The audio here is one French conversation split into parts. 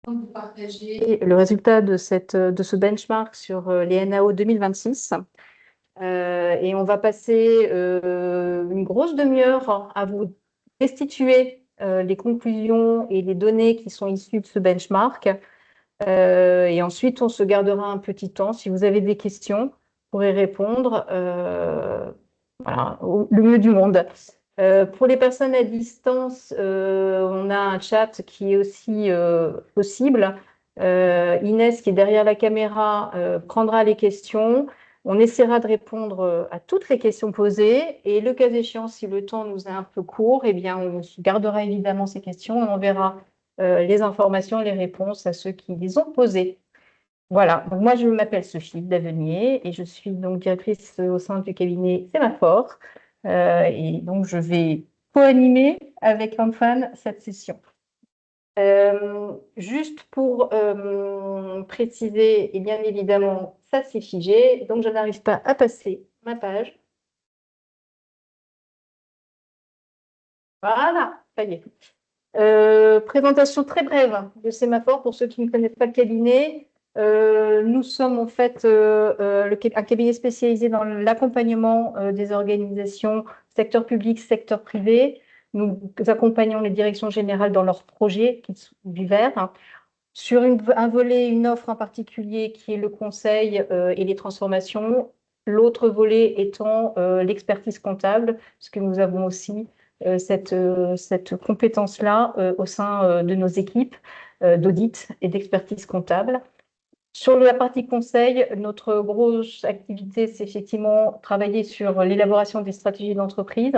Vous partager le résultat de ce benchmark sur les NAO 2026. Et on va passer une grosse demi-heure à vous restituer les conclusions et les données qui sont issues de ce benchmark. Et ensuite, on se gardera un petit temps. Si vous avez des questions, vous pourrez répondre voilà, le mieux du monde. Pour les personnes à distance, on a un chat qui est aussi possible. Inès, qui est derrière la caméra, prendra les questions. On essaiera de répondre à toutes les questions posées. Et le cas échéant, si le temps nous est un peu court, eh bien, on gardera évidemment ces questions et on verra les informations, les réponses à ceux qui les ont posées. Voilà, donc moi je m'appelle Sophie Davenier et je suis donc directrice au sein du cabinet Sémaphore. Et donc je vais co-animer avec Antoine cette session. Juste pour préciser, et bien évidemment, ça c'est figé, donc je n'arrive pas à passer ma page. Voilà, ça y est. Présentation très brève de Sémaphore pour ceux qui ne connaissent pas le cabinet. Nous sommes en fait un cabinet spécialisé dans l'accompagnement des organisations secteur public, secteur privé. Nous accompagnons les directions générales dans leurs projets qui sont divers, hein, sur un volet, une offre en particulier qui est le conseil et les transformations. L'autre volet étant l'expertise comptable, puisque nous avons aussi cette compétence-là au sein de nos équipes d'audit et d'expertise comptable. Sur la partie conseil, notre grosse activité, c'est effectivement travailler sur l'élaboration des stratégies d'entreprise.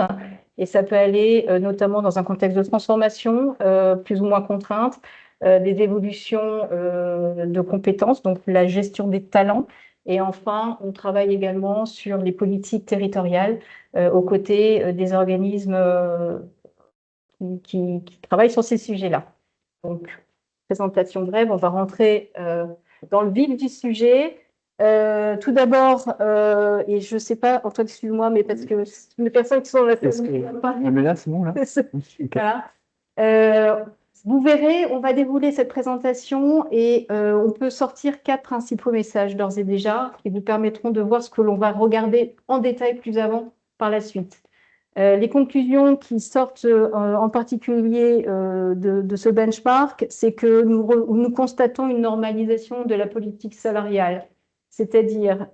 Et ça peut aller notamment dans un contexte de transformation plus ou moins contrainte, des évolutions de compétences, donc la gestion des talents. Et enfin, on travaille également sur les politiques territoriales aux côtés des organismes qui travaillent sur ces sujets-là. Donc, présentation brève, on va rentrer dans le vif du sujet. Tout d'abord, et je ne sais pas, Antoine, excuse-moi, mais parce que les personnes qui sont dans la salle, Mais là, c'est bon, là. voilà. Euh, vous verrez, on va dérouler cette présentation et on peut sortir 4 principaux messages d'ores et déjà qui vous permettront de voir ce que l'on va regarder en détail plus avant par la suite. Les conclusions qui sortent en particulier de ce benchmark, c'est que nous constatons une normalisation de la politique salariale. C'est-à-dire,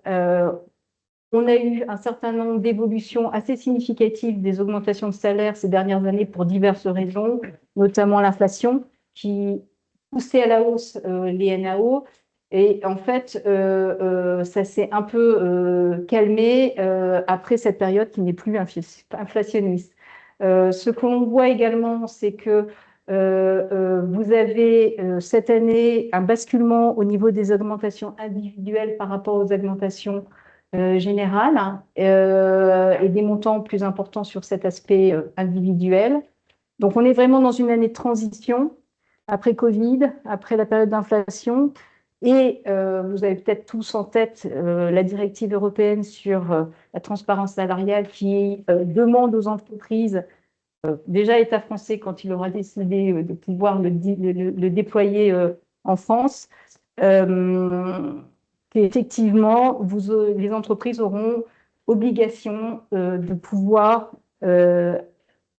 on a eu un certain nombre d'évolutions assez significatives des augmentations de salaire ces dernières années pour diverses raisons, notamment l'inflation qui poussait à la hausse les NAO. Et en fait, ça s'est un peu calmé après cette période qui n'est plus inflationniste. Ce que l'on voit également, c'est que vous avez cette année un basculement au niveau des augmentations individuelles par rapport aux augmentations générales, hein, et des montants plus importants sur cet aspect individuel. Donc, on est vraiment dans une année de transition après Covid, après la période d'inflation. Et vous avez peut-être tous en tête la directive européenne sur la transparence salariale qui demande aux entreprises, déjà État français quand il aura décidé de pouvoir le déployer en France, qu'effectivement, les entreprises auront obligation de pouvoir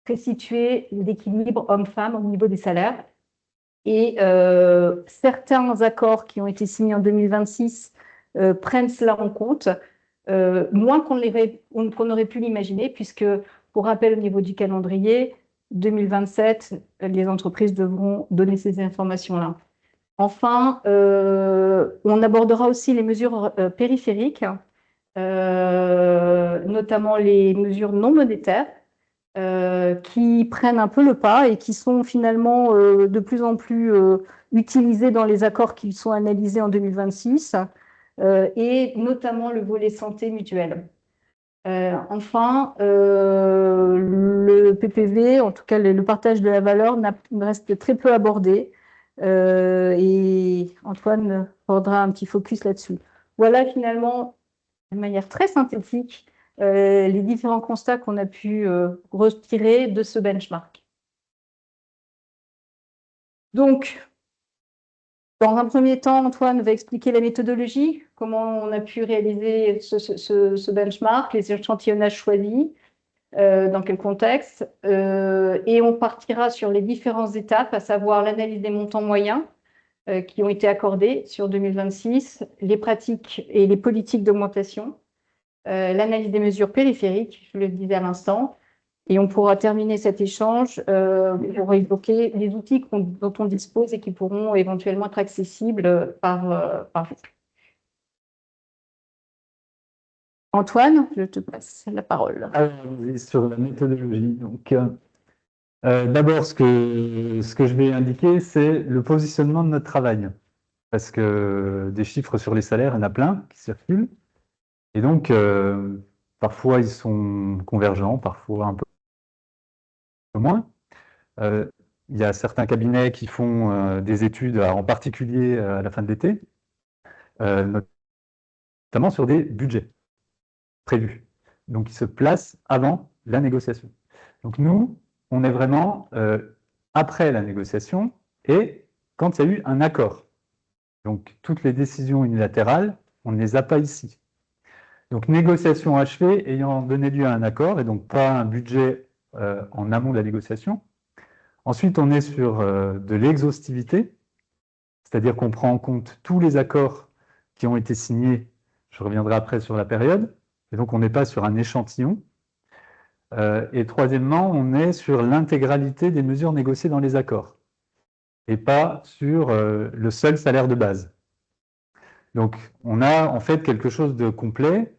restituer l'équilibre homme-femme au niveau des salaires. Et certains accords qui ont été signés en 2026 prennent cela en compte, moins qu'on aurait pu l'imaginer, puisque, pour rappel, au niveau du calendrier, 2027, les entreprises devront donner ces informations-là. Enfin, on abordera aussi les mesures périphériques, notamment les mesures non monétaires, qui prennent un peu le pas et qui sont finalement de plus en plus utilisées dans les accords qui sont analysés en 2026, et notamment le volet santé mutuelle. Enfin, le PPV, en tout cas le partage de la valeur, reste très peu abordé. Et Antoine prendra un petit focus là-dessus. Voilà finalement, de manière très synthétique, les différents constats qu'on a pu retirer de ce benchmark. Donc, Dans un premier temps, Antoine va expliquer la méthodologie, comment on a pu réaliser ce benchmark, les échantillonnages choisis, dans quel contexte, et on partira sur les différentes étapes, à savoir l'analyse des montants moyens qui ont été accordés sur 2026, les pratiques et les politiques d'augmentation, l'analyse des mesures périphériques, je le disais à l'instant, et on pourra terminer cet échange pour évoquer les outils dont on dispose et qui pourront éventuellement être accessibles par vous. Antoine, je te passe la parole. Alors, sur la méthodologie. Donc, d'abord, ce que je vais indiquer, c'est le positionnement de notre travail. Parce que des chiffres sur les salaires, il y en a plein qui circulent. Et donc, parfois, ils sont convergents, parfois un peu moins. Il y a certains cabinets qui font des études, en particulier à la fin de l'été, notamment sur des budgets prévus. Donc, ils se placent avant la négociation. Donc, nous, on est vraiment après la négociation et quand il y a eu un accord. Donc, toutes les décisions unilatérales, on ne les a pas ici. Donc, négociation achevée ayant donné lieu à un accord, et donc pas un budget en amont de la négociation. Ensuite, on est sur de l'exhaustivité, c'est-à-dire qu'on prend en compte tous les accords qui ont été signés. Je reviendrai après sur la période. Et donc, on n'est pas sur un échantillon. Et troisièmement, on est sur l'intégralité des mesures négociées dans les accords, et pas sur le seul salaire de base. Donc, on a en fait quelque chose de complet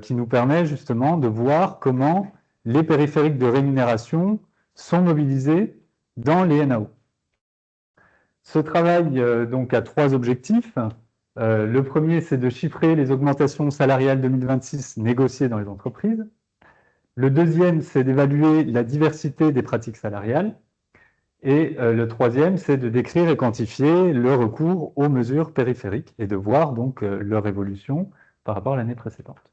qui nous permet justement de voir comment les périphériques de rémunération sont mobilisés dans les NAO. Ce travail donc a trois objectifs. Le premier, c'est de chiffrer les augmentations salariales 2026 négociées dans les entreprises. Le deuxième, c'est d'évaluer la diversité des pratiques salariales. Et le troisième, c'est de décrire et quantifier le recours aux mesures périphériques et de voir donc leur évolution par rapport à l'année précédente.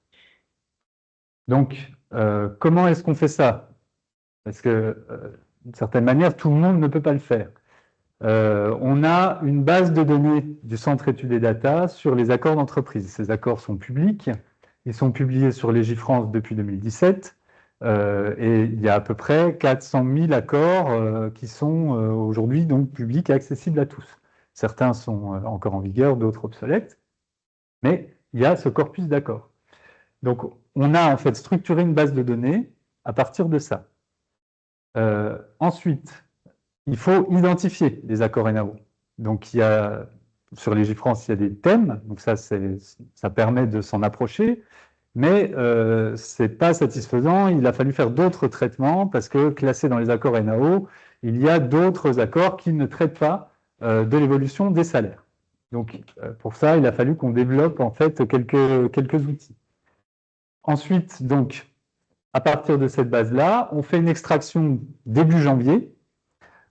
Donc, comment est-ce qu'on fait ça? Parce que, d'une certaine manière, tout le monde ne peut pas le faire. On a une base de données du Centre Études et Data sur les accords d'entreprise. Ces accords sont publics, ils sont publiés sur Légifrance depuis 2017, et il y a à peu près 400 000 accords qui sont aujourd'hui donc publics et accessibles à tous. Certains sont encore en vigueur, d'autres obsolètes, mais il y a ce corpus d'accords. Donc, on a en fait structuré une base de données à partir de ça. Ensuite, il faut identifier les accords NAO. Donc, il y a, sur Légifrance, il y a des thèmes, donc ça permet de s'en approcher, mais ce n'est pas satisfaisant. Il a fallu faire d'autres traitements parce que classés dans les accords NAO, il y a d'autres accords qui ne traitent pas de l'évolution des salaires. Donc, pour ça, il a fallu qu'on développe en fait quelques outils. Ensuite, donc, à partir de cette base-là, on fait une extraction début janvier,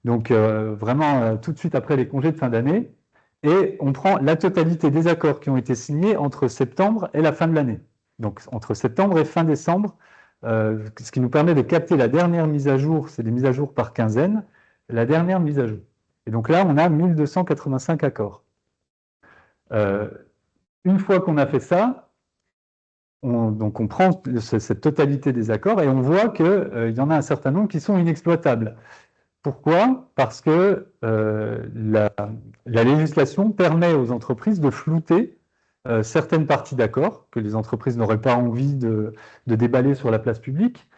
donc vraiment tout de suite après les congés de fin d'année, et on prend la totalité des accords qui ont été signés entre septembre et la fin de l'année. Donc entre septembre et fin décembre, ce qui nous permet de capter la dernière mise à jour, c'est des mises à jour par quinzaine, la dernière mise à jour. Et donc là, on a 1285 accords. Une fois qu'on a fait ça, donc on prend cette totalité des accords et on voit qu'il y en a un certain nombre qui sont inexploitables. Pourquoi? Parce que la législation permet aux entreprises de flouter certaines parties d'accords que les entreprises n'auraient pas envie de déballer sur la place publique.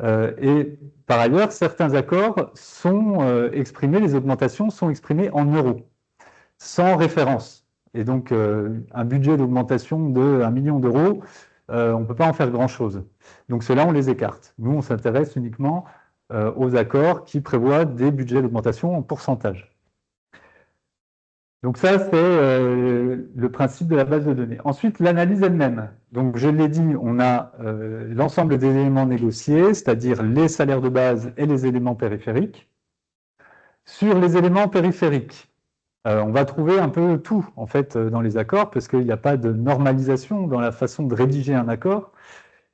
Et par ailleurs, certains accords sont exprimés, les augmentations sont exprimées en euros, sans référence. Et donc, un budget d'augmentation de 1 million d'euros, on ne peut pas en faire grand-chose. Donc, ceux-là, on les écarte. Nous, on s'intéresse uniquement aux accords qui prévoient des budgets d'augmentation en pourcentage. Donc ça, c'est le principe de la base de données. Ensuite, l'analyse elle-même. Donc je l'ai dit, on a l'ensemble des éléments négociés, c'est-à-dire les salaires de base et les éléments périphériques. Sur les éléments périphériques, on va trouver un peu tout, en fait, dans les accords, parce qu'il n'y a pas de normalisation dans la façon de rédiger un accord.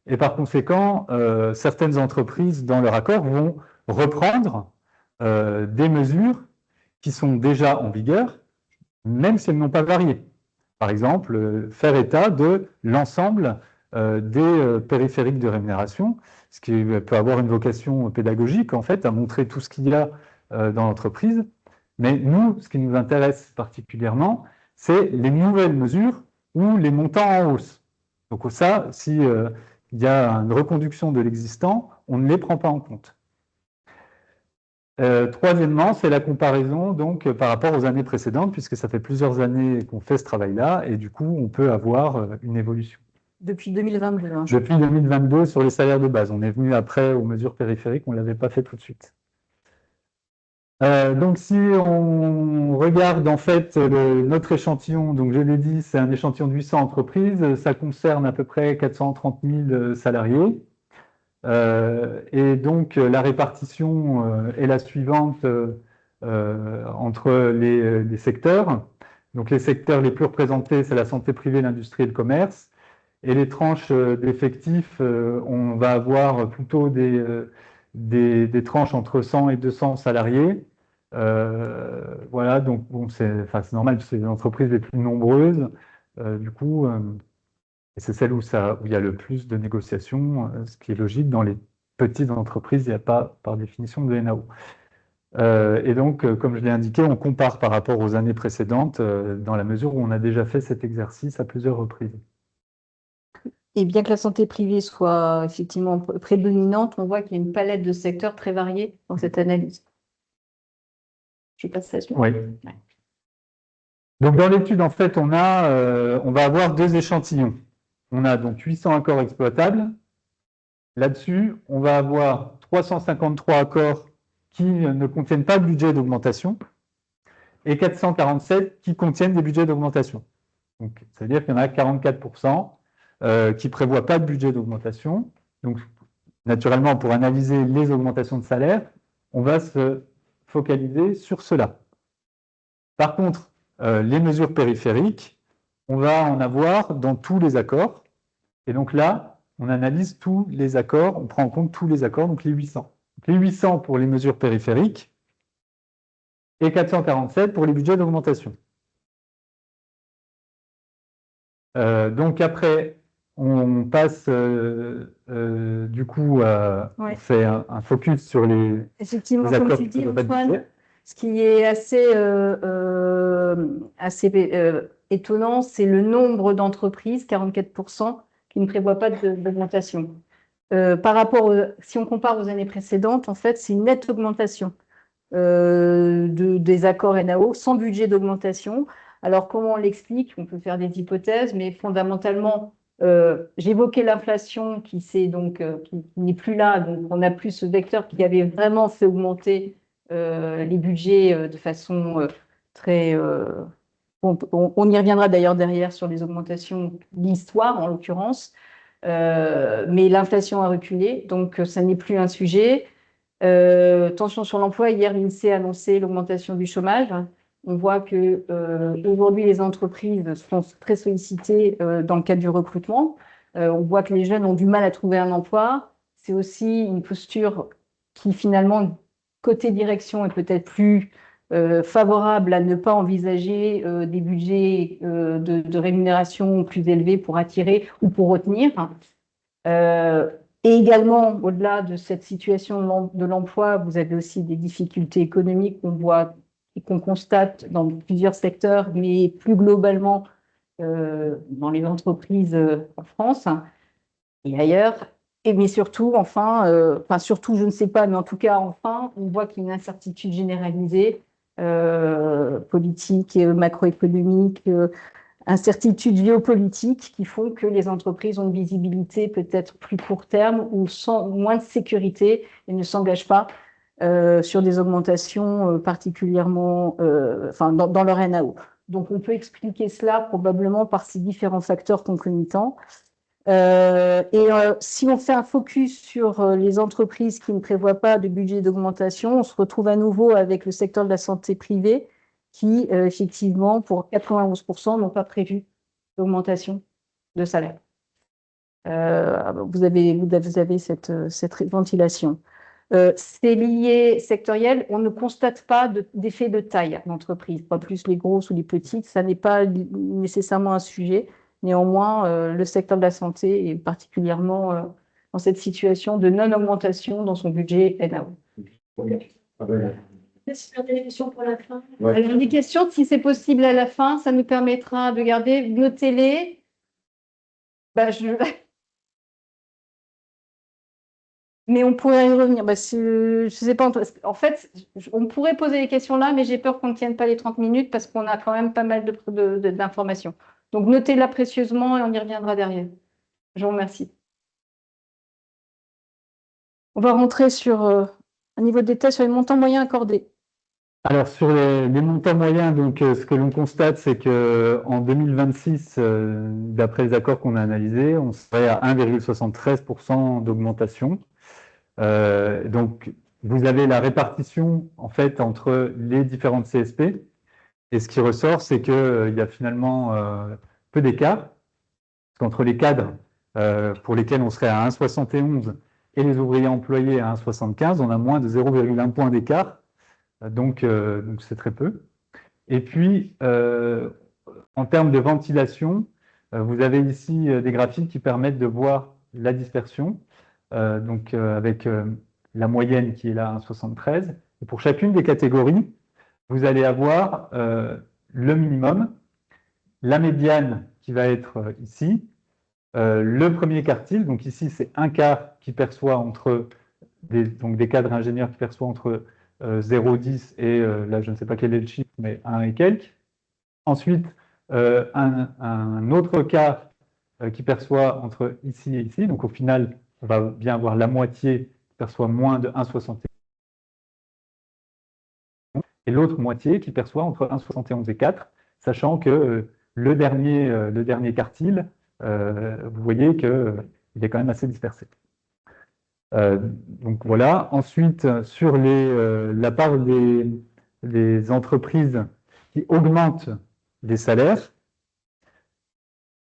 Et par conséquent, certaines entreprises, dans leur accord, vont reprendre des mesures qui sont déjà en vigueur, même si elles n'ont pas varié. Par exemple, faire état de l'ensemble des périphériques de rémunération, ce qui peut avoir une vocation pédagogique, en fait, à montrer tout ce qu'il y a dans l'entreprise. Mais nous, ce qui nous intéresse particulièrement, c'est les nouvelles mesures ou les montants en hausse. Donc ça, si il y a une reconduction de l'existant, on ne les prend pas en compte. Troisièmement, c'est la comparaison donc par rapport aux années précédentes, puisque ça fait plusieurs années qu'on fait ce travail-là, et du coup, on peut avoir une évolution. Depuis 2022. Hein, Depuis 2022, sur les salaires de base. On est venu après aux mesures périphériques, on ne l'avait pas fait tout de suite. Donc, si on regarde en fait notre échantillon, donc je l'ai dit, c'est un échantillon de 800 entreprises, ça concerne à peu près 430 000 salariés. Et donc, la répartition est la suivante entre les secteurs. Donc, les secteurs les plus représentés, c'est la santé privée, l'industrie et le commerce. Et les tranches d'effectifs, on va avoir plutôt des tranches entre 100 et 200 salariés. Voilà, donc bon, c'est normal, c'est les entreprises les plus nombreuses. Du coup, et c'est celle où il y a le plus de négociations, ce qui est logique. Dans les petites entreprises, il n'y a pas, par définition, de NAO. Et donc, comme je l'ai indiqué, on compare par rapport aux années précédentes, dans la mesure où on a déjà fait cet exercice à plusieurs reprises. Et bien que la santé privée soit effectivement prédominante, on voit qu'il y a une palette de secteurs très variés dans cette analyse. Je passe à Oui. Ouais. Donc, dans l'étude, en fait, on va avoir deux échantillons. On a donc 800 accords exploitables. Là-dessus, on va avoir 353 accords qui ne contiennent pas de budget d'augmentation et 447 qui contiennent des budgets d'augmentation. Donc, c'est-à-dire qu'il y en a 44% qui ne prévoient pas de budget d'augmentation. Donc, naturellement, pour analyser les augmentations de salaire, on va se focaliser sur cela. Par contre, les mesures périphériques, on va en avoir dans tous les accords. Et donc là, on analyse tous les accords, on prend en compte tous les accords, donc les 800. Donc les 800 pour les mesures périphériques et 447 pour les budgets d'augmentation. Donc après, on passe du coup, on fait un focus sur les comme accords tu qui dis, ne pas de budget. Antoine, ce qui est assez étonnant, c'est le nombre d'entreprises, 44%, qui ne prévoient pas d'augmentation. Par rapport, si on compare aux années précédentes, en fait, c'est une nette augmentation des accords NAO sans budget d'augmentation. Alors, comment on l'explique? On peut faire des hypothèses, mais fondamentalement, j'évoquais l'inflation qui n'est plus là, donc on n'a plus ce vecteur qui avait vraiment fait augmenter les budgets de façon très... on y reviendra d'ailleurs derrière sur les augmentations d'histoire, en l'occurrence. Mais l'inflation a reculé, donc ça n'est plus un sujet. Tension sur l'emploi, hier l'INSEE a annoncé l'augmentation du chômage. On voit que aujourd'hui les entreprises sont très sollicitées dans le cadre du recrutement. On voit que les jeunes ont du mal à trouver un emploi. C'est aussi une posture qui finalement, côté direction, est peut-être plus favorable à ne pas envisager des budgets de rémunération plus élevés pour attirer ou pour retenir. Et également, au-delà de cette situation de l'emploi, vous avez aussi des difficultés économiques qu'on voit et qu'on constate dans plusieurs secteurs, mais plus globalement dans les entreprises en France et ailleurs. Mais surtout, surtout, je ne sais pas, mais en tout cas, enfin, on voit qu'il y a une incertitude généralisée, politique et macroéconomique, incertitudes géopolitiques qui font que les entreprises ont une visibilité peut-être plus court terme ou moins de sécurité et ne s'engagent pas sur des augmentations particulièrement dans leur NAO. Donc, on peut expliquer cela probablement par ces différents facteurs concomitants. Si on fait un focus sur les entreprises qui ne prévoient pas de budget d'augmentation, on se retrouve à nouveau avec le secteur de la santé privée qui, effectivement, pour 91%, n'ont pas prévu d'augmentation de salaire. Vous avez cette ventilation. C'est lié sectoriel. On ne constate pas d'effet de taille d'entreprise, pas plus les grosses ou les petites. Ça n'est pas nécessairement un sujet. Néanmoins, le secteur de la santé est particulièrement dans cette situation de non-augmentation dans son budget NAO. Des questions pour la fin. Ouais. Alors, des questions, si c'est possible à la fin, ça nous permettra de garder, notez-les. Mais on pourrait y revenir. Je sais pas. En fait, on pourrait poser les questions là, mais j'ai peur qu'on ne tienne pas les 30 minutes parce qu'on a quand même pas mal d'informations. Donc, notez-la précieusement et on y reviendra derrière. Je vous remercie. On va rentrer sur un niveau de détail sur les montants moyens accordés. Alors, sur les montants moyens, donc, ce que l'on constate, c'est qu'en 2026, d'après les accords qu'on a analysés, on serait à 1,73% d'augmentation. Donc, vous avez la répartition, en fait, entre les différentes CSP. Et ce qui ressort, c'est qu'il y a finalement peu d'écart. Parce qu'entre les cadres, pour lesquels on serait à 1,71 et les ouvriers employés à 1,75, on a moins de 0,1 point d'écart. Donc c'est très peu. Et puis, en termes de ventilation, vous avez ici des graphiques qui permettent de voir la dispersion, avec la moyenne qui est là, 1,73. Et pour chacune des catégories, vous allez avoir le minimum, la médiane qui va être ici, le premier quartile, donc ici c'est un quart qui perçoit entre des cadres ingénieurs qui perçoivent entre 0,10 et là je ne sais pas quel est le chiffre, mais 1 et quelques. Ensuite, un autre quart qui perçoit entre ici et ici, donc au final, on va bien avoir la moitié qui perçoit moins de 1,71 et l'autre moitié qui perçoit entre 1,71 et 4, sachant que le dernier quartile, vous voyez qu'il est quand même assez dispersé. Donc voilà. Ensuite, sur la part des entreprises qui augmentent les salaires,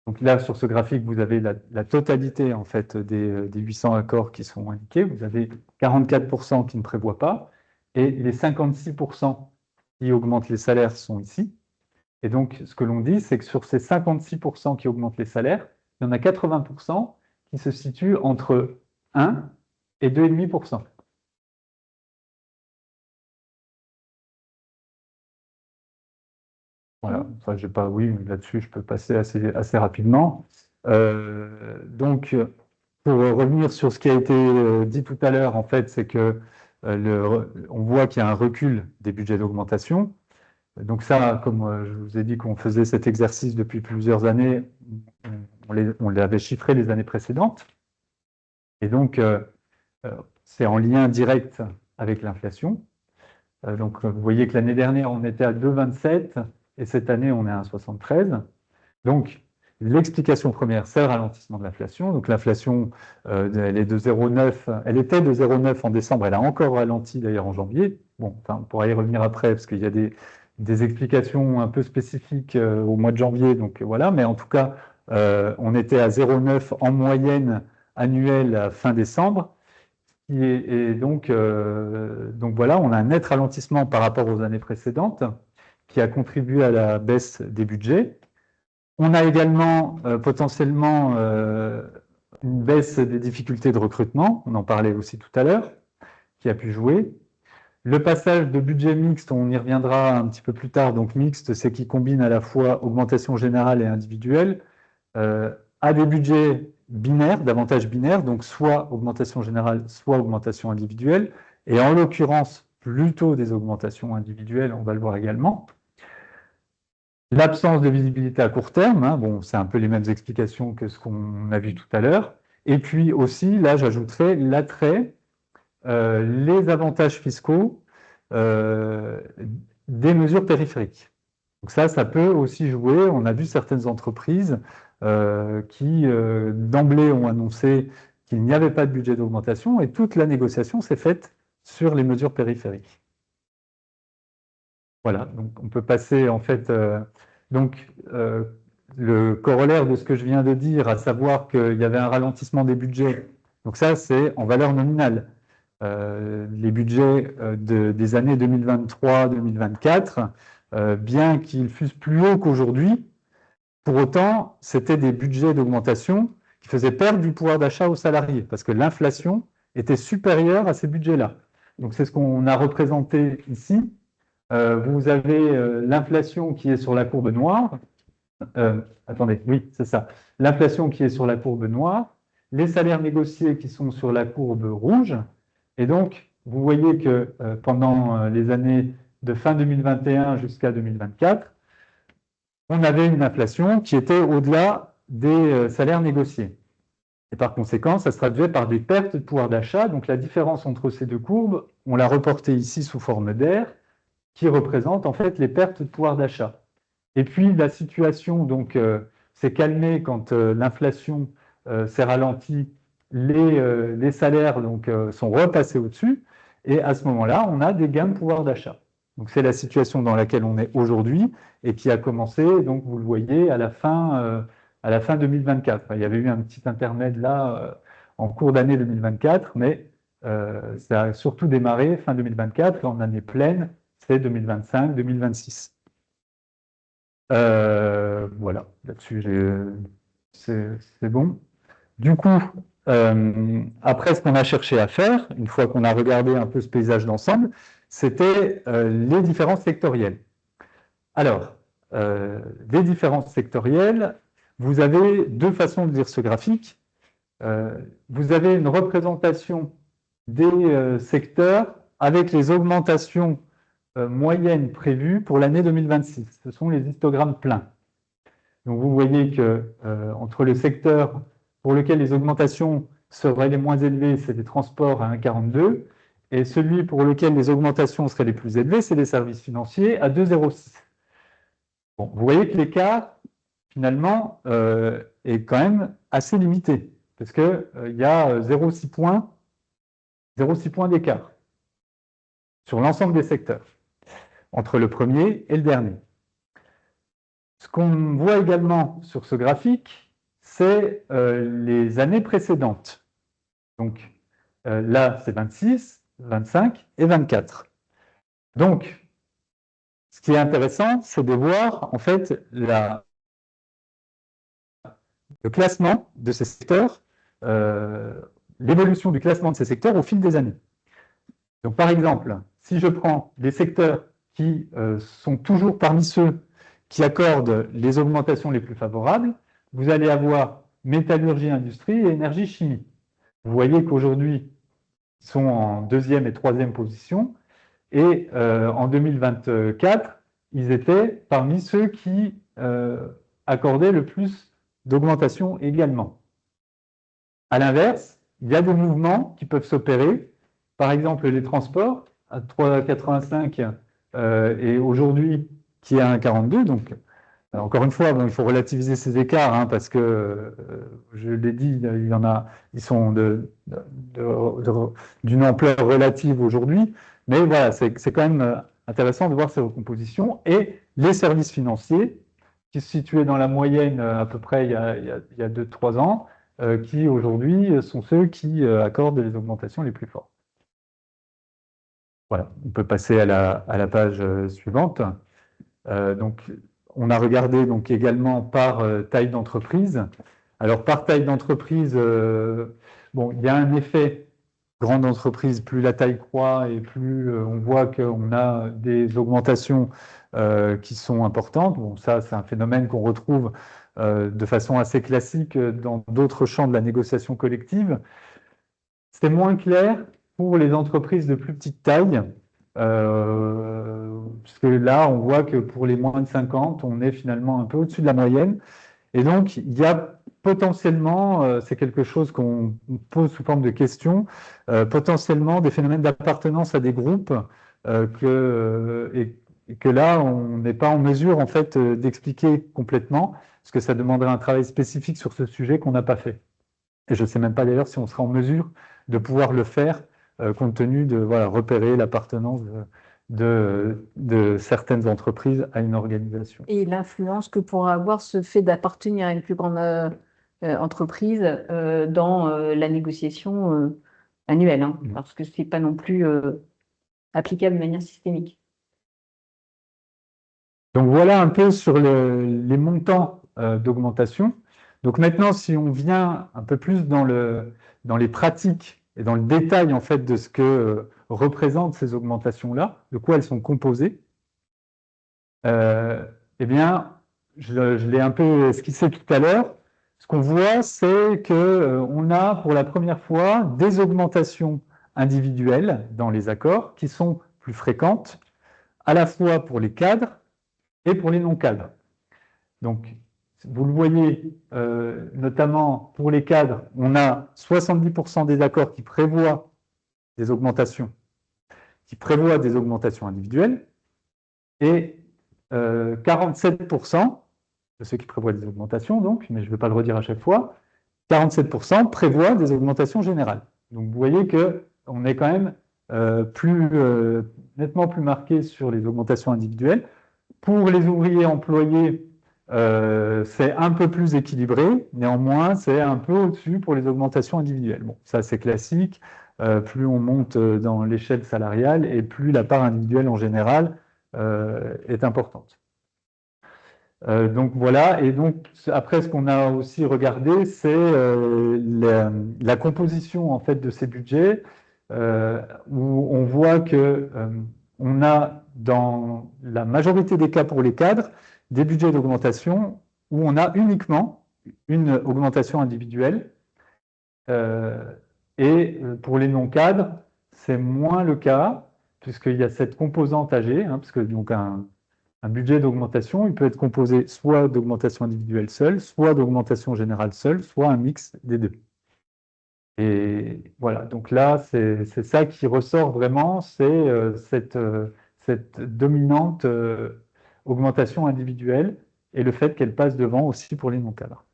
donc là, sur ce graphique, vous avez la totalité en fait, des 800 accords qui sont indiqués. Vous avez 44% qui ne prévoient pas, et les 56% qui augmentent les salaires sont ici. Et donc, ce que l'on dit, c'est que sur ces 56% qui augmentent les salaires, il y en a 80% qui se situent entre 1 et 2,5%. Voilà, enfin, j'ai pas, oui, là-dessus, je peux passer assez rapidement. Donc, pour revenir sur ce qui a été dit tout à l'heure, en fait, c'est que on voit qu'il y a un recul des budgets d'augmentation. Donc ça, comme je vous ai dit qu'on faisait cet exercice depuis plusieurs années, on l'avait chiffré les années précédentes. Et donc, c'est en lien direct avec l'inflation. Donc, vous voyez que l'année dernière, on était à 2,27 et cette année, on est à 1,73. Donc, l'explication première, c'est le ralentissement de l'inflation. Donc, l'inflation, elle est de 0,9. Elle était de 0,9 en décembre. Elle a encore ralenti d'ailleurs en janvier. Bon, enfin, on pourra y revenir après parce qu'il y a des explications un peu spécifiques au mois de janvier. Donc, voilà. Mais en tout cas, on était à 0,9 en moyenne annuelle à fin décembre. Et donc voilà, on a un net ralentissement par rapport aux années précédentes qui a contribué à la baisse des budgets. On a également potentiellement une baisse des difficultés de recrutement, on en parlait aussi tout à l'heure, qui a pu jouer. Le passage de budget mixte, on y reviendra un petit peu plus tard, donc mixte, c'est qui combine à la fois augmentation générale et individuelle, à des budgets binaires, davantage binaires, donc soit augmentation générale, soit augmentation individuelle, et en l'occurrence, plutôt des augmentations individuelles, on va le voir également. L'absence de visibilité à court terme, hein, bon, c'est un peu les mêmes explications que ce qu'on a vu tout à l'heure, et puis aussi, là, j'ajouterais l'attrait, les avantages fiscaux des mesures périphériques. Donc ça peut aussi jouer. On a vu certaines entreprises qui, d'emblée, ont annoncé qu'il n'y avait pas de budget d'augmentation et toute la négociation s'est faite sur les mesures périphériques. Voilà, donc on peut passer en fait... le corollaire de ce que je viens de dire, à savoir qu'il y avait un ralentissement des budgets, donc ça c'est en valeur nominale. les budgets des années 2023-2024, bien qu'ils fussent plus hauts qu'aujourd'hui, pour autant, c'était des budgets d'augmentation qui faisaient perdre du pouvoir d'achat aux salariés, parce que l'inflation était supérieure à ces budgets-là. Donc c'est ce qu'on a représenté ici. Vous avez l'inflation qui est sur la courbe noire. Attendez, oui, c'est ça. L'inflation qui est sur la courbe noire, les salaires négociés qui sont sur la courbe rouge. Et donc, vous voyez que pendant les années de fin 2021 jusqu'à 2024, on avait une inflation qui était au-delà des salaires négociés. Et par conséquent, ça se traduisait par des pertes de pouvoir d'achat. Donc la différence entre ces deux courbes, on l'a reportée ici sous forme d'air, qui représente en fait les pertes de pouvoir d'achat. Et puis la situation s'est calmée quand l'inflation s'est ralentie, les salaires sont repassés au-dessus, et à ce moment-là, on a des gains de pouvoir d'achat. Donc c'est la situation dans laquelle on est aujourd'hui et qui a commencé, donc vous le voyez, à la fin 2024. Il y avait eu un petit intermède là en cours d'année 2024, mais ça a surtout démarré fin 2024, en année pleine, c'est 2025-2026. Voilà, là-dessus, c'est bon. Du coup, après, ce qu'on a cherché à faire, une fois qu'on a regardé un peu ce paysage d'ensemble, c'était les différences sectorielles. Alors, les différences sectorielles, vous avez deux façons de lire ce graphique. Vous avez une représentation des secteurs avec les augmentations moyennes prévues pour l'année 2026. Ce sont les histogrammes pleins. Donc vous voyez que entre le secteur pour lequel les augmentations seraient les moins élevées, c'est les transports à 1,42, et celui pour lequel les augmentations seraient les plus élevées, c'est les services financiers à 2,06. Bon, vous voyez que l'écart, finalement, est quand même assez limité, parce qu'il y a 0,6 points d'écart sur l'ensemble des secteurs, entre le premier et le dernier. Ce qu'on voit également sur ce graphique, c'est les années précédentes. Donc là, c'est 26, 25 et 24. Donc, ce qui est intéressant, c'est de voir en fait le classement de ces secteurs, l'évolution du classement de ces secteurs au fil des années. Donc, par exemple, si je prends des secteurs qui sont toujours parmi ceux qui accordent les augmentations les plus favorables, vous allez avoir métallurgie, industrie et énergie, chimie. Vous voyez qu'aujourd'hui, ils sont en deuxième et troisième position, et en 2024, ils étaient parmi ceux qui accordaient le plus d'augmentation également. À l'inverse, il y a des mouvements qui peuvent s'opérer. Par exemple, les transports à 3,85 et aujourd'hui qui est à 1,42. Donc, encore une fois, il faut relativiser ces écarts parce que, je l'ai dit, ils sont d'une ampleur relative aujourd'hui. Mais voilà, c'est quand même intéressant de voir ces recompositions. Et les services financiers, qui se situaient dans la moyenne à peu près il y a 2-3 ans, qui aujourd'hui sont ceux qui accordent les augmentations les plus fortes. Voilà, on peut passer à la page suivante. Donc, on a regardé donc également par taille d'entreprise. Alors, par taille d'entreprise, bon, il y a un effet grande entreprise, plus la taille croît et plus on voit qu'on a des augmentations qui sont importantes. Bon, ça, c'est un phénomène qu'on retrouve de façon assez classique dans d'autres champs de la négociation collective. C'est moins clair pour les entreprises de plus petite taille, puisque là, on voit que pour les moins de 50, on est finalement un peu au-dessus de la moyenne. Et donc, il y a potentiellement, c'est quelque chose qu'on pose sous forme de question, potentiellement des phénomènes d'appartenance à des groupes et que là, on n'est pas en mesure en fait d'expliquer complètement, parce que ça demanderait un travail spécifique sur ce sujet qu'on n'a pas fait. Et je ne sais même pas d'ailleurs si on sera en mesure de pouvoir le faire, compte tenu de repérer l'appartenance de certaines entreprises à une organisation. Et l'influence que pourra avoir ce fait d'appartenir à une plus grande entreprise dans la négociation annuel, hein, parce que c'est pas non plus applicable de manière systémique. Donc voilà un peu sur les montants d'augmentation. Donc maintenant, si on vient un peu plus dans les pratiques et dans le détail en fait de ce que représentent ces augmentations-là, de quoi elles sont composées, eh bien, je l'ai un peu esquissé tout à l'heure. Ce qu'on voit, c'est qu'on a pour la première fois des augmentations individuelles dans les accords qui sont plus fréquentes, à la fois pour les cadres et pour les non-cadres. Donc, vous le voyez, notamment pour les cadres, on a 70% des accords qui prévoient des augmentations individuelles, et 47% de ceux qui prévoient des augmentations, donc, mais je ne vais pas le redire à chaque fois, 47% prévoient des augmentations générales. Donc vous voyez qu'on est quand même nettement plus marqué sur les augmentations individuelles. Pour les ouvriers employés, c'est un peu plus équilibré, néanmoins c'est un peu au-dessus pour les augmentations individuelles. Bon, ça c'est classique, plus on monte dans l'échelle salariale et plus la part individuelle en général est importante. Donc voilà, et donc après ce qu'on a aussi regardé, c'est la composition en fait de ces budgets, où on voit que on a dans la majorité des cas pour les cadres des budgets d'augmentation où on a uniquement une augmentation individuelle, et pour les non-cadres, c'est moins le cas puisqu'il y a cette composante âgée, parce que donc un budget d'augmentation, il peut être composé soit d'augmentation individuelle seule, soit d'augmentation générale seule, soit un mix des deux. Et voilà, donc là, c'est ça qui ressort vraiment, c'est cette dominante augmentation individuelle et le fait qu'elle passe devant aussi pour les non-cadres.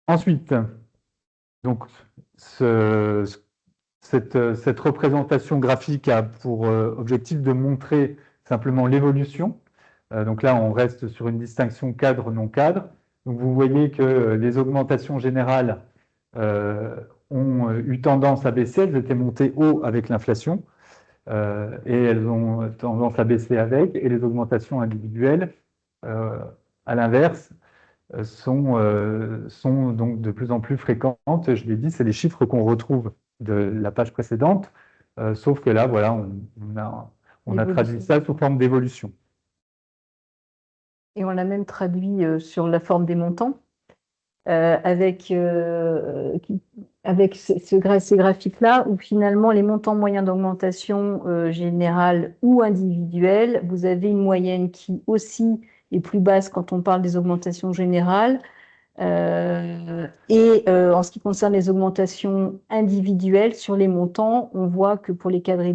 Ensuite, donc, cette représentation graphique a pour objectif de montrer simplement l'évolution. Donc là, on reste sur une distinction cadre-non cadre. Donc vous voyez que les augmentations générales ont eu tendance à baisser. Elles étaient montées haut avec l'inflation et elles ont tendance à baisser avec. Et les augmentations individuelles, à l'inverse, sont donc de plus en plus fréquentes. Je l'ai dit, c'est les chiffres qu'on retrouve de la page précédente, sauf que là, voilà, on a traduit ça sous forme d'évolution. Et on l'a même traduit sur la forme des montants, avec ces graphiques-là, où finalement les montants moyens d'augmentation générale ou individuelle, vous avez une moyenne qui aussi est plus basse quand on parle des augmentations générales. En ce qui concerne les augmentations individuelles sur les montants, on voit que pour les cadres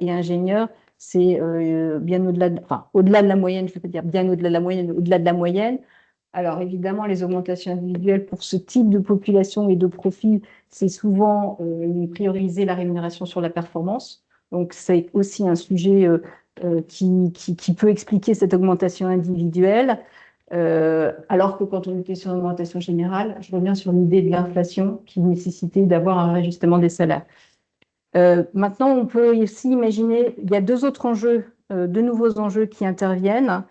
et ingénieurs, c'est bien au-delà au-delà de la moyenne, je ne veux pas dire bien au-delà de la moyenne, au-delà de la moyenne. Alors évidemment, les augmentations individuelles pour ce type de population et de profil, c'est souvent prioriser la rémunération sur la performance. Donc c'est aussi un sujet qui peut expliquer cette augmentation individuelle. Alors que quand on était sur une augmentation générale, je reviens sur l'idée de l'inflation qui nécessitait d'avoir un réajustement des salaires. Maintenant, on peut aussi imaginer, il y a deux autres enjeux, deux nouveaux enjeux qui interviennent.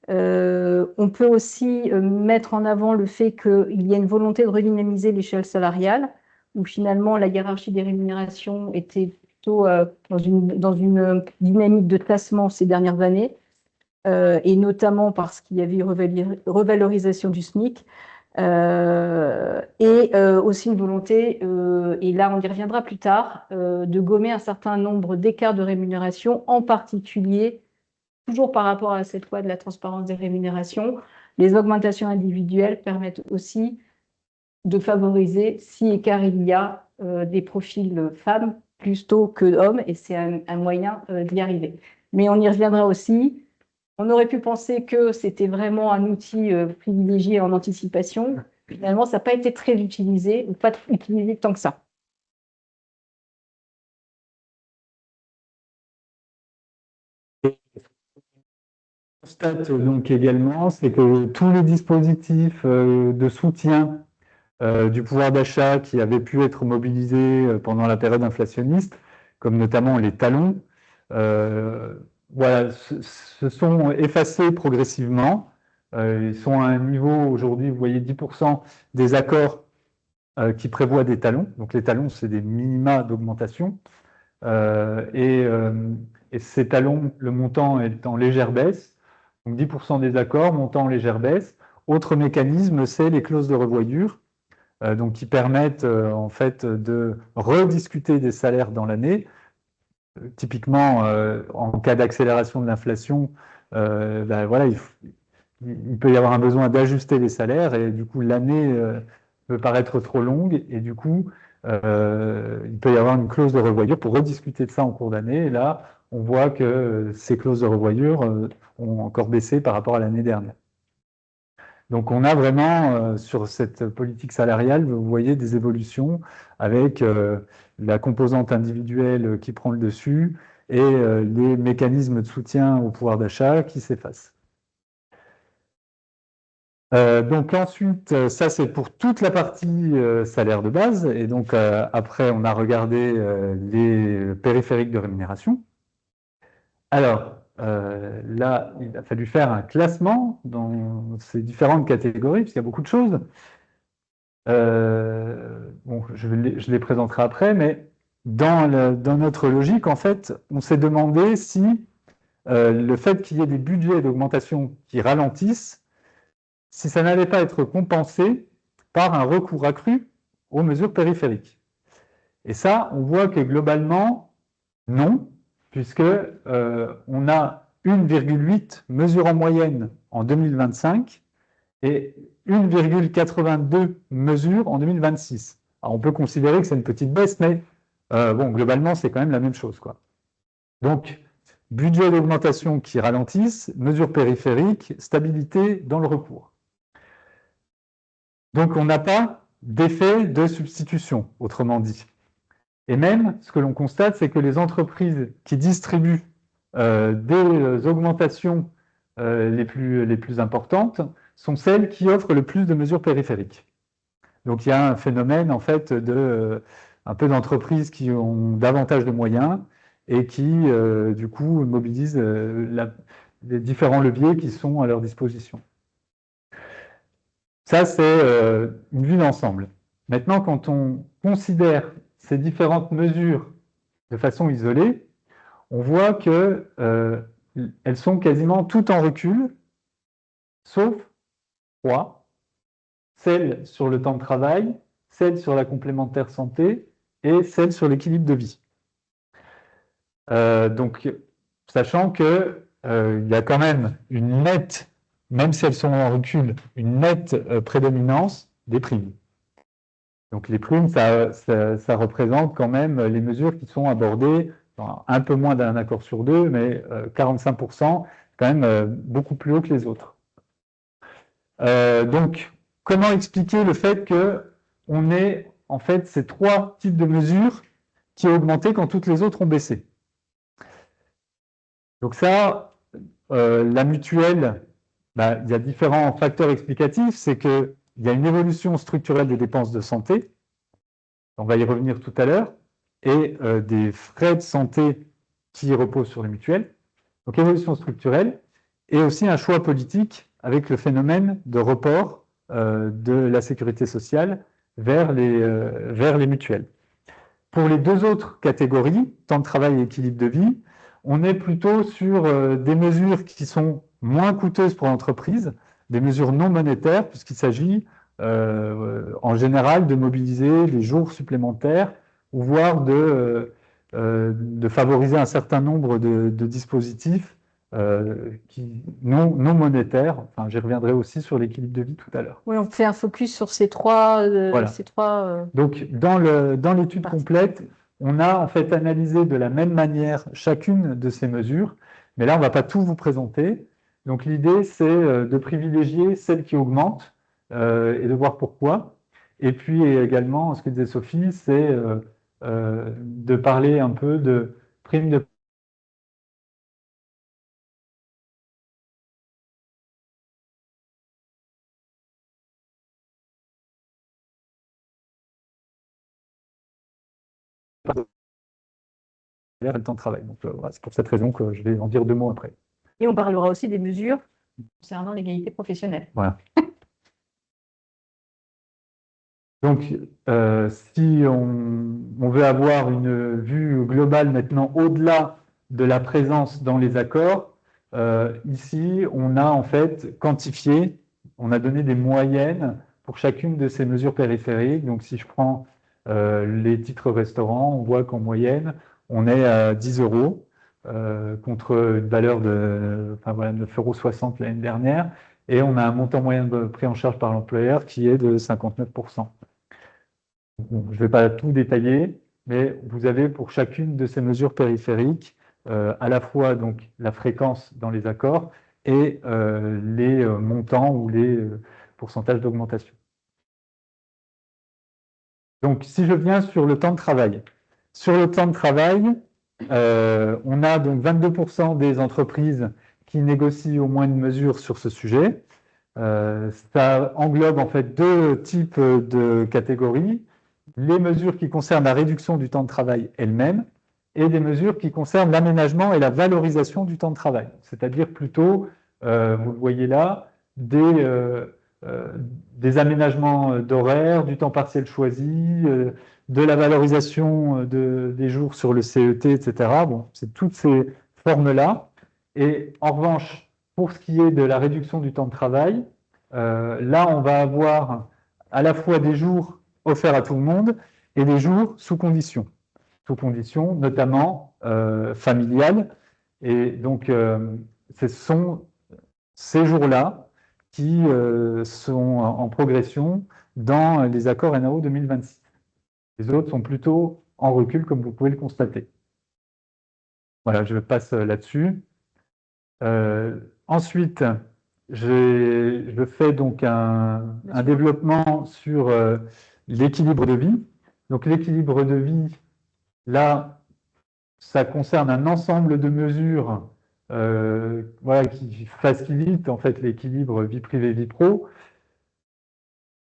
On peut aussi mettre en avant le fait qu'il y a une volonté de redynamiser l'échelle salariale, où finalement la hiérarchie des rémunérations était plutôt dans une dynamique de tassement ces dernières années. Et notamment parce qu'il y avait une revalorisation du SMIC, aussi une volonté, et là on y reviendra plus tard, de gommer un certain nombre d'écarts de rémunération, en particulier, toujours par rapport à cette loi de la transparence des rémunérations, les augmentations individuelles permettent aussi de favoriser, si écart il y a, des profils femmes plutôt que d'hommes, et c'est un moyen d'y arriver. Mais on y reviendra aussi. On aurait pu penser que c'était vraiment un outil privilégié en anticipation. Finalement, ça n'a pas été très utilisé, ou pas utilisé tant que ça. Constate donc également, c'est que tous les dispositifs de soutien du pouvoir d'achat qui avait pu être mobilisé pendant la période inflationniste, comme notamment les talons, voilà, se sont effacés progressivement. Ils sont à un niveau aujourd'hui, vous voyez, 10% des accords qui prévoient des talons. Donc les talons, c'est des minima d'augmentation. Et ces talons, le montant est en légère baisse. Donc 10% des accords, montant en légère baisse. Autre mécanisme, c'est les clauses de revoyure, donc qui permettent en fait de rediscuter des salaires dans l'année. Typiquement, en cas d'accélération de l'inflation, ben voilà, il peut y avoir un besoin d'ajuster les salaires et du coup l'année peut paraître trop longue et du coup il peut y avoir une clause de revoyure pour rediscuter de ça en cours d'année. Et là, on voit que ces clauses de revoyure ont encore baissé par rapport à l'année dernière. Donc on a vraiment sur cette politique salariale, vous voyez des évolutions avec la composante individuelle qui prend le dessus et les mécanismes de soutien au pouvoir d'achat qui s'effacent. Donc ensuite, ça c'est pour toute la partie salaire de base. Et donc après, on a regardé les périphériques de rémunération. Alors là, il a fallu faire un classement dans ces différentes catégories, puisqu'il y a beaucoup de choses. Bon, je les présenterai après, mais dans notre logique, en fait, on s'est demandé si le fait qu'il y ait des budgets d'augmentation qui ralentissent, si ça n'allait pas être compensé par un recours accru aux mesures périphériques. Et ça, on voit que globalement, non, puisque on a 1,8 mesures en moyenne en 2025 et 1,82 mesures en 2026. Alors, on peut considérer que c'est une petite baisse, mais bon, globalement, c'est quand même la même chose, quoi. Donc, budget d'augmentation qui ralentissent, mesures périphériques, stabilité dans le recours. Donc, on n'a pas d'effet de substitution, autrement dit. Et même, ce que l'on constate, c'est que les entreprises qui distribuent des augmentations les plus importantes sont celles qui offrent le plus de mesures périphériques. Donc, il y a un phénomène, en fait, un peu d'entreprises qui ont davantage de moyens et qui, du coup, mobilisent les différents leviers qui sont à leur disposition. Ça, c'est une vue d'ensemble. Maintenant, quand on considère ces différentes mesures de façon isolée, on voit que elles sont quasiment toutes en recul, sauf 3, celle sur le temps de travail, celle sur la complémentaire santé et celle sur l'équilibre de vie. Donc, sachant que il y a quand même une nette, même si elles sont en recul, une nette prédominance des primes. Donc les primes, ça représente quand même les mesures qui sont abordées, un peu moins d'un accord sur deux, mais 45%, quand même beaucoup plus haut que les autres. Donc, comment expliquer le fait qu'on ait en fait ces 3 types de mesures qui ont augmenté quand toutes les autres ont baissé? Donc ça, la mutuelle, bah, il y a différents facteurs explicatifs. C'est qu'il y a une évolution structurelle des dépenses de santé, on va y revenir tout à l'heure, et des frais de santé qui reposent sur les mutuelles. Donc évolution structurelle, et aussi un choix politique avec le phénomène de report de la sécurité sociale vers les mutuelles. Pour les 2 autres catégories, temps de travail et équilibre de vie, on est plutôt sur des mesures qui sont moins coûteuses pour l'entreprise, des mesures non monétaires, puisqu'il s'agit en général de mobiliser des jours supplémentaires, ou voire de favoriser un certain nombre de dispositifs non monétaires. Enfin, j'y reviendrai aussi sur l'équilibre de vie tout à l'heure. Oui, on fait un focus sur ces trois. Voilà. Donc, dans l'étude complète, on a en fait analysé de la même manière chacune de ces mesures, mais là, on ne va pas tout vous présenter. Donc, l'idée, c'est de privilégier celles qui augmentent et de voir pourquoi. Et puis également, ce que disait Sophie, c'est de parler un peu de primes de et le temps de travail. Donc, voilà, c'est pour cette raison que je vais en dire 2 mots après. Et on parlera aussi des mesures concernant l'égalité professionnelle. Voilà. Donc, si on veut avoir une vue globale maintenant au-delà de la présence dans les accords, ici, on a en fait quantifié, on a donné des moyennes pour chacune de ces mesures périphériques. Donc, si je prends les titres restaurants, on voit qu'en moyenne, on est à 10 euros contre une valeur de 9,60 € l'année dernière. Et on a un montant moyen pris en charge par l'employeur qui est de 59%. Bon, je ne vais pas tout détailler, mais vous avez pour chacune de ces mesures périphériques à la fois donc, la fréquence dans les accords et les montants ou les pourcentages d'augmentation. Donc, si je viens sur le temps de travail. Sur le temps de travail, on a donc 22% des entreprises qui négocient au moins une mesure sur ce sujet. Ça englobe en fait 2 types de catégories. Les mesures qui concernent la réduction du temps de travail elle-même et des mesures qui concernent l'aménagement et la valorisation du temps de travail. C'est-à-dire plutôt, vous le voyez là, des aménagements d'horaire, du temps partiel choisi, de la valorisation des jours sur le CET, etc. Bon, c'est toutes ces formes-là. Et en revanche, pour ce qui est de la réduction du temps de travail, là, on va avoir à la fois des jours offerts à tout le monde et des jours sous conditions notamment familiales. Et donc, ce sont ces jours-là qui sont en progression dans les accords NAO 2026. Les autres sont plutôt en recul, comme vous pouvez le constater. Voilà, je passe là-dessus. Ensuite, je fais donc un développement sur l'équilibre de vie. Donc l'équilibre de vie, là, ça concerne un ensemble de mesures voilà, qui facilitent en fait l'équilibre vie privée-vie pro.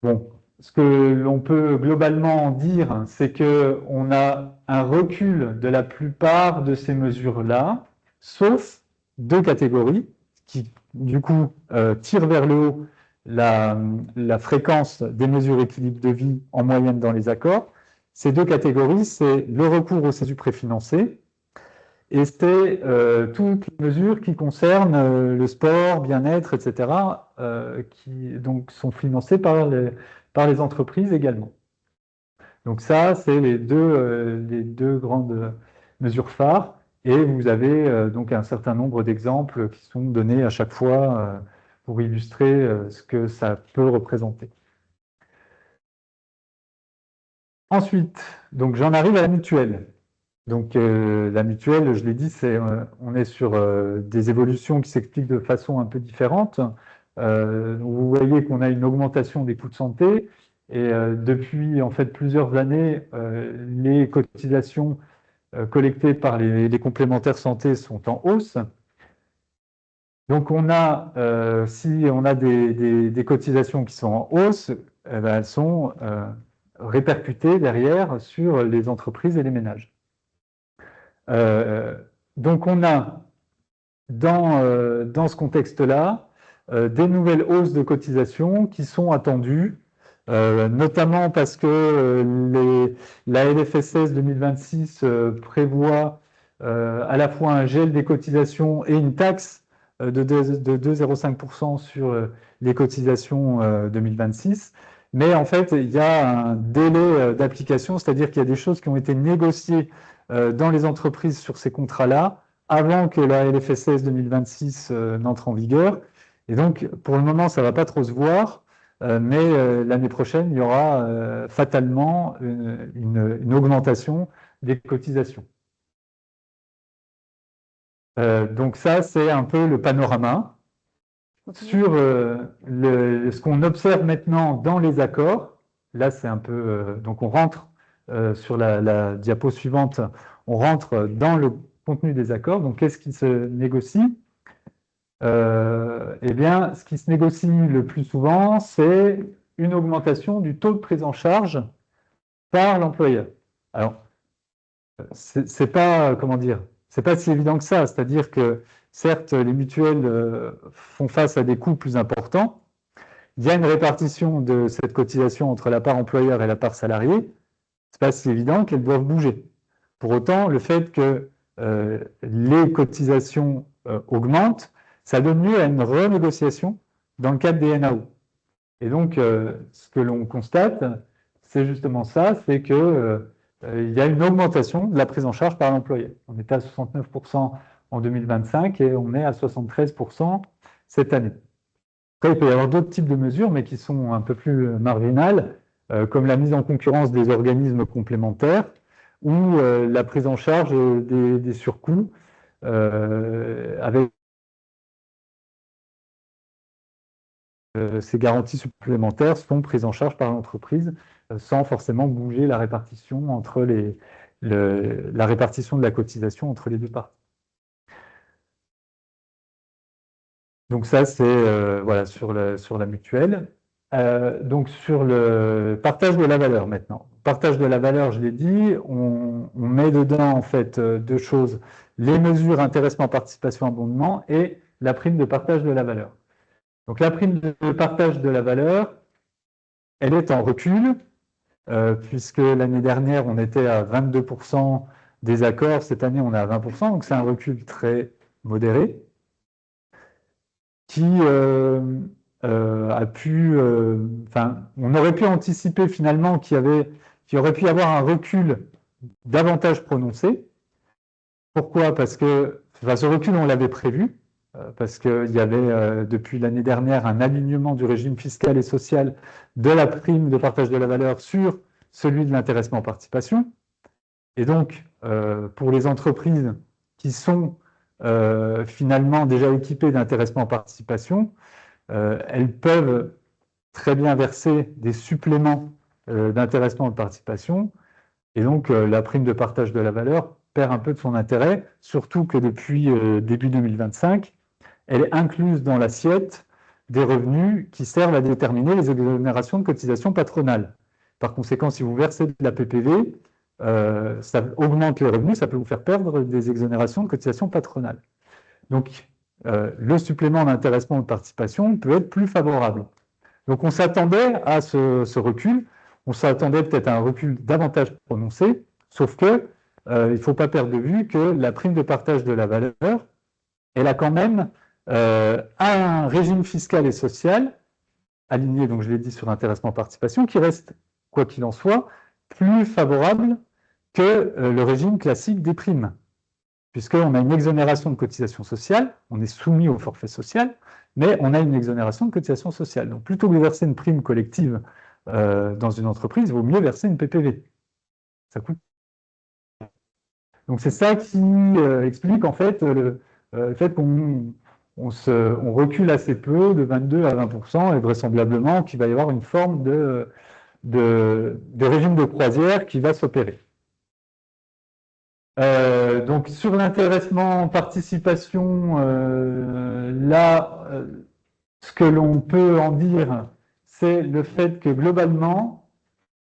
Bon, ce que l'on peut globalement dire, c'est qu'on a un recul de la plupart de ces mesures-là, sauf 2 catégories qui, du coup, tirent vers le haut la fréquence des mesures équilibre de vie en moyenne dans les accords. Ces 2 catégories, c'est le recours au CESU préfinancé et c'est toutes les mesures qui concernent le sport, bien-être, etc., qui donc sont financées par les entreprises également. Donc ça, c'est les deux grandes mesures phares. Et vous avez donc un certain nombre d'exemples qui sont donnés à chaque fois pour illustrer ce que ça peut représenter. Ensuite, donc j'en arrive à la mutuelle. Donc la mutuelle, je l'ai dit, on est sur des évolutions qui s'expliquent de façon un peu différente. Vous voyez qu'on a une augmentation des coûts de santé et depuis en fait plusieurs années, les cotisations collectées par les complémentaires santé sont en hausse. Donc si on a des cotisations qui sont en hausse, eh ben, elles sont répercutées derrière sur les entreprises et les ménages. Donc on a dans ce contexte-là des nouvelles hausses de cotisations qui sont attendues, notamment parce que la LFSS 2026 prévoit à la fois un gel des cotisations et une taxe de 2,05% sur les cotisations 2026. Mais en fait, il y a un délai d'application, c'est-à-dire qu'il y a des choses qui ont été négociées dans les entreprises sur ces contrats-là avant que la LFSS 2026 n'entre en vigueur. Et donc, pour le moment, ça ne va pas trop se voir, mais l'année prochaine, il y aura fatalement une augmentation des cotisations. Donc ça, c'est un peu le panorama. Sur ce qu'on observe maintenant dans les accords, là, c'est un peu... donc, on rentre sur la diapo suivante, on rentre dans le contenu des accords. Donc, qu'est-ce qui se négocie? Eh bien, ce qui se négocie le plus souvent, c'est une augmentation du taux de prise en charge par l'employeur. Alors, c'est pas, comment dire, c'est pas si évident que ça. C'est-à-dire que, certes, les mutuelles font face à des coûts plus importants. Il y a une répartition de cette cotisation entre la part employeur et la part salariée. C'est pas si évident qu'elles doivent bouger. Pour autant, le fait que les cotisations augmentent, ça donne lieu à une renégociation dans le cadre des NAO. Et donc, ce que l'on constate, c'est justement ça, c'est que il y a une augmentation de la prise en charge par l'employeur. On était à 69% en 2025 et on est à 73% cette année. Après, il peut y avoir d'autres types de mesures, mais qui sont un peu plus marginales, comme la mise en concurrence des organismes complémentaires ou la prise en charge des surcoûts avec ces garanties supplémentaires sont prises en charge par l'entreprise sans forcément bouger la répartition entre la répartition de la cotisation entre les deux parties. Donc ça, c'est voilà, sur la mutuelle. Donc sur le partage de la valeur maintenant. Partage de la valeur, je l'ai dit, on met dedans en fait deux choses, les mesures intéressement, participation, abondement et la prime de partage de la valeur. Donc la prime de partage de la valeur, elle est en recul, puisque l'année dernière, on était à 22% des accords, cette année, on est à 20%, donc c'est un recul très modéré, qui a pu... Enfin, on aurait pu anticiper finalement qu'il aurait pu y avoir un recul davantage prononcé. Pourquoi? Parce que ce recul, on l'avait prévu, parce qu'il y avait depuis l'année dernière un alignement du régime fiscal et social de la prime de partage de la valeur sur celui de l'intéressement participation. Et donc, pour les entreprises qui sont finalement déjà équipées d'intéressement participation, elles peuvent très bien verser des suppléments d'intéressement de participation. Et donc, la prime de partage de la valeur perd un peu de son intérêt, surtout que depuis début 2025, elle est incluse dans l'assiette des revenus qui servent à déterminer les exonérations de cotisations patronales. Par conséquent, si vous versez de la PPV, ça augmente les revenus, ça peut vous faire perdre des exonérations de cotisations patronales. Donc, le supplément d'intéressement de participation peut être plus favorable. Donc, on s'attendait à ce recul, on s'attendait peut-être à un recul davantage prononcé, sauf que il ne faut pas perdre de vue que la prime de partage de la valeur, elle a quand même un régime fiscal et social aligné, donc je l'ai dit, sur intéressement participation, qui reste, quoi qu'il en soit, plus favorable que le régime classique des primes, puisqu'on a une exonération de cotisation sociale, on est soumis au forfait social, mais on a une exonération de cotisation sociale. Donc plutôt que de verser une prime collective dans une entreprise, il vaut mieux verser une PPV. Ça coûte. Donc c'est ça qui explique en fait le fait qu'on recule assez peu, de 22 à 20%, et vraisemblablement qu'il va y avoir une forme de régime de croisière qui va s'opérer. Donc sur l'intéressement participation, là, ce que l'on peut en dire, c'est le fait que globalement,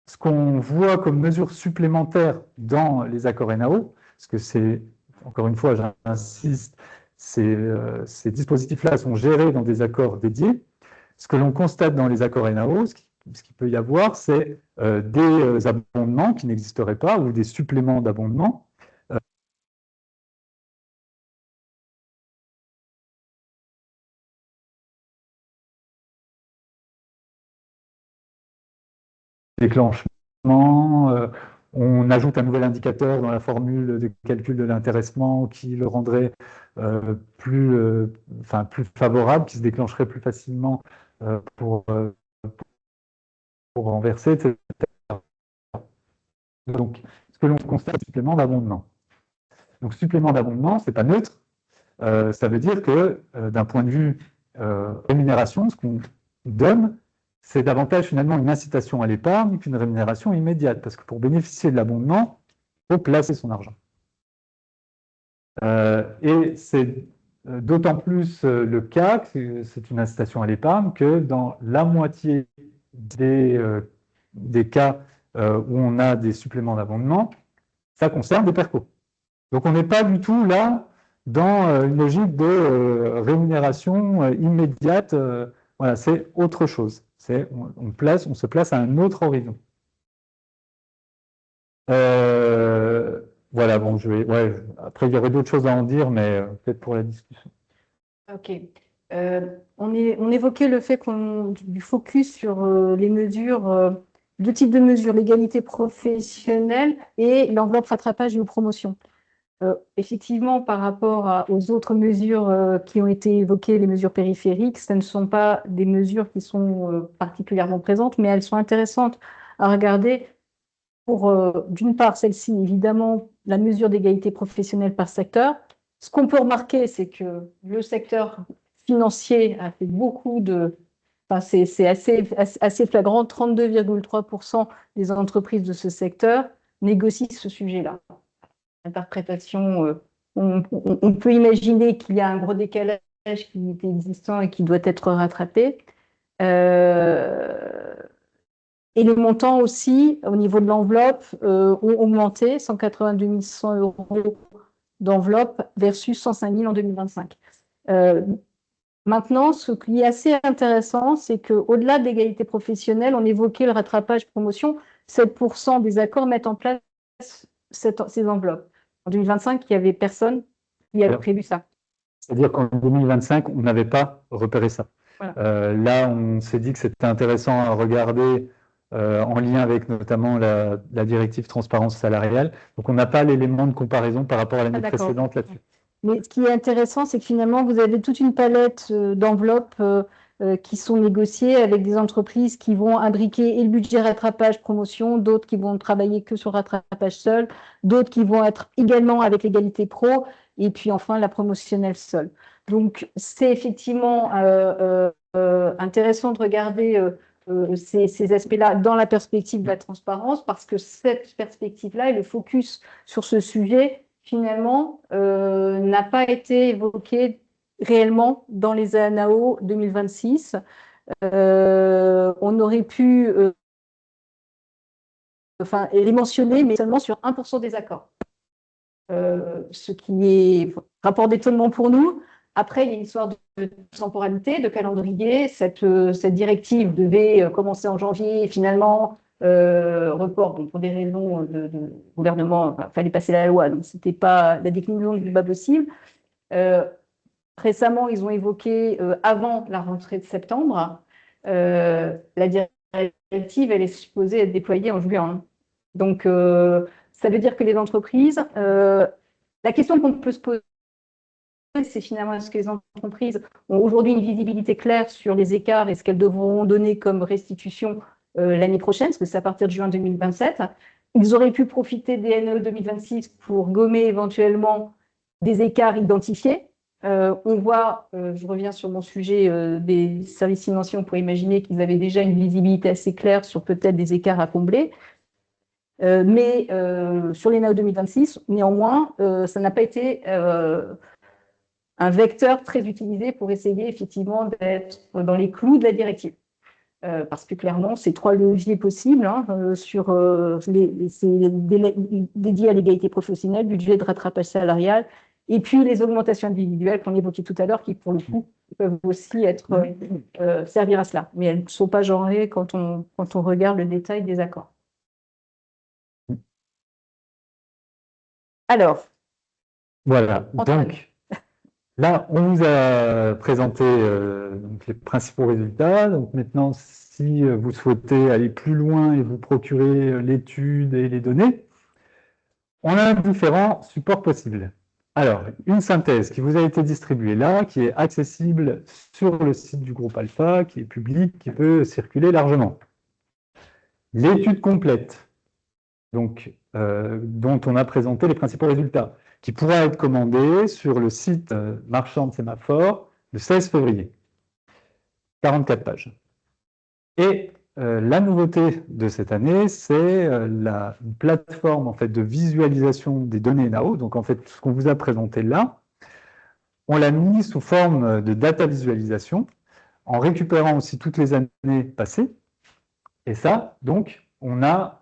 ce qu'on voit comme mesures supplémentaires dans les accords NAO, parce que c'est, encore une fois, j'insiste, ces dispositifs-là sont gérés dans des accords dédiés. Ce que l'on constate dans les accords NAO, ce qu'il peut y avoir, c'est des abondements qui n'existeraient pas ou des suppléments d'abondement. Déclenchement, on ajoute un nouvel indicateur dans la formule de calcul de l'intéressement qui le rendrait plus favorable, qui se déclencherait plus facilement pour renverser, etc. Donc, ce que l'on constate, supplément d'abondement. Donc, supplément d'abondement, ce n'est pas neutre. Ça veut dire que d'un point de vue rémunération, ce qu'on donne, c'est davantage finalement une incitation à l'épargne qu'une rémunération immédiate, parce que pour bénéficier de l'abondement, il faut placer son argent. Et c'est d'autant plus le cas que c'est une incitation à l'épargne que dans la moitié des cas où on a des suppléments d'abondement, ça concerne des percos. Donc on n'est pas du tout là dans une logique de rémunération immédiate. Voilà, c'est autre chose. On se place à un autre horizon. Voilà, bon, après il y aurait d'autres choses à en dire, mais peut-être pour la discussion. Ok. On évoquait le fait du focus sur les mesures, deux types de mesures, l'égalité professionnelle et l'enveloppe rattrapage et promotion. Effectivement, par rapport aux autres mesures qui ont été évoquées, les mesures périphériques, ce ne sont pas des mesures qui sont particulièrement présentes, mais elles sont intéressantes à regarder pour, d'une part, celle-ci, évidemment, la mesure d'égalité professionnelle par secteur. Ce qu'on peut remarquer, c'est que le secteur financier a fait beaucoup de... Enfin, c'est assez flagrant, 32,3% des entreprises de ce secteur négocient ce sujet-là. Interprétation, on peut imaginer qu'il y a un gros décalage qui est existant et qui doit être rattrapé. Et les montants aussi, au niveau de l'enveloppe, ont augmenté, 182 100 € d'enveloppe versus 105 000 en 2025. Maintenant, ce qui est assez intéressant, c'est qu'au-delà de l'égalité professionnelle, on évoquait le rattrapage promotion, 7% des accords mettent en place ces enveloppes. En 2025, il n'y avait personne qui avait prévu ça. C'est-à-dire qu'en 2025, on n'avait pas repéré ça. Voilà. Là, on s'est dit que c'était intéressant à regarder en lien avec notamment la directive transparence salariale. Donc, on n'a pas l'élément de comparaison par rapport à l'année précédente là-dessus. Mais ce qui est intéressant, c'est que finalement, vous avez toute une palette d'enveloppes qui sont négociées avec des entreprises qui vont imbriquer et le budget rattrapage promotion, d'autres qui vont travailler que sur rattrapage seul, d'autres qui vont être également avec l'égalité pro, et puis enfin la promotionnelle seule. Donc, c'est effectivement intéressant de regarder ces aspects-là dans la perspective de la transparence, parce que cette perspective-là et le focus sur ce sujet, finalement, n'a pas été évoqué réellement dans les ANAO 2026. On aurait pu les mentionner, mais seulement sur 1% des accords. Ce qui est rapport d'étonnement pour nous. Après, il y a une histoire de temporalité, de calendrier. Cette directive devait commencer en janvier et finalement, report, donc pour des raisons de gouvernement, il fallait passer la loi, donc ce n'était pas la déclinaison du pas possible. Récemment, ils ont évoqué avant la rentrée de septembre, la directive, elle est supposée être déployée en juin. Donc, ça veut dire que les entreprises, la question qu'on peut se poser, c'est finalement est-ce que les entreprises ont aujourd'hui une visibilité claire sur les écarts et ce qu'elles devront donner comme restitution l'année prochaine, parce que c'est à partir de juin 2027. Ils auraient pu profiter des NE 2026 pour gommer éventuellement des écarts identifiés. On voit, je reviens sur mon sujet des services financiers, on pourrait imaginer qu'ils avaient déjà une visibilité assez claire sur peut-être des écarts à combler. Mais sur les NAO 2026, néanmoins, ça n'a pas été un vecteur très utilisé pour essayer effectivement d'être dans les clous de la directive. Parce que clairement, c'est trois leviers possibles sur dédiés à l'égalité professionnelle, budget de rattrapage salarial, et puis les augmentations individuelles qu'on évoquait tout à l'heure, qui pour le coup peuvent aussi servir à cela. Mais elles ne sont pas genrées quand on regarde le détail des accords. Alors. Voilà, donc là, on vous a présenté donc les principaux résultats. Donc maintenant, si vous souhaitez aller plus loin et vous procurer l'étude et les données, on a différents supports possibles. Alors, une synthèse qui vous a été distribuée là, qui est accessible sur le site du groupe Alpha, qui est public, qui peut circuler largement. L'étude complète, donc, dont on a présenté les principaux résultats, qui pourra être commandée sur le site marchand de Sémaphore le 16 février. 44 pages. Et la nouveauté de cette année, c'est une plateforme en fait, de visualisation des données NAO. Donc, en fait, ce qu'on vous a présenté là, on l'a mis sous forme de data visualisation, en récupérant aussi toutes les années passées. Et ça, donc, on a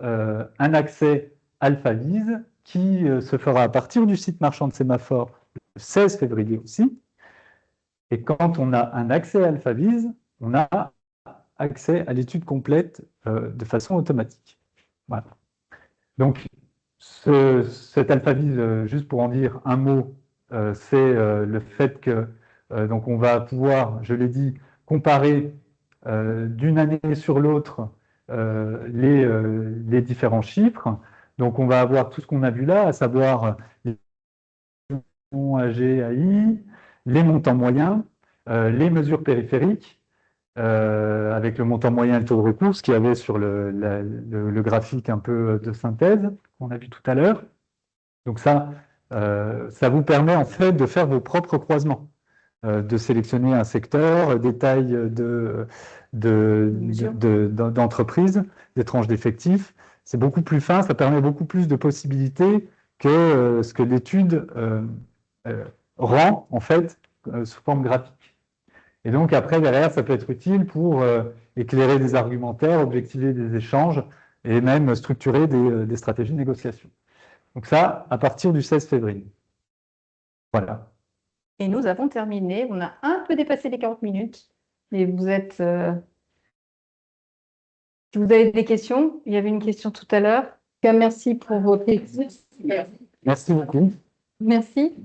un accès AlphaVise qui se fera à partir du site marchand de sémaphore le 16 février aussi. Et quand on a un accès à AlphaVise, on a accès à l'étude complète de façon automatique. Voilà. Donc, cet AlphaVise, juste pour en dire un mot, c'est le fait que donc on va pouvoir, je l'ai dit, comparer d'une année sur l'autre les différents chiffres. Donc, on va avoir tout ce qu'on a vu là, à savoir les montants AG, AI, les montants moyens, les mesures périphériques, avec le montant moyen et le taux de recours, ce qu'il y avait sur le graphique un peu de synthèse qu'on a vu tout à l'heure. Donc ça vous permet en fait de faire vos propres croisements, de sélectionner un secteur, des tailles d'entreprises, des tranches d'effectifs. C'est beaucoup plus fin, ça permet beaucoup plus de possibilités que ce que l'étude rend en fait sous forme graphique. Et donc après, derrière, ça peut être utile pour éclairer des argumentaires, objectiver des échanges et même structurer des stratégies de négociation. Donc ça, à partir du 16 février. Voilà. Et nous avons terminé. On a un peu dépassé les 40 minutes, mais vous êtes... Si vous avez des questions, il y avait une question tout à l'heure. Merci pour votre... Merci beaucoup. Merci.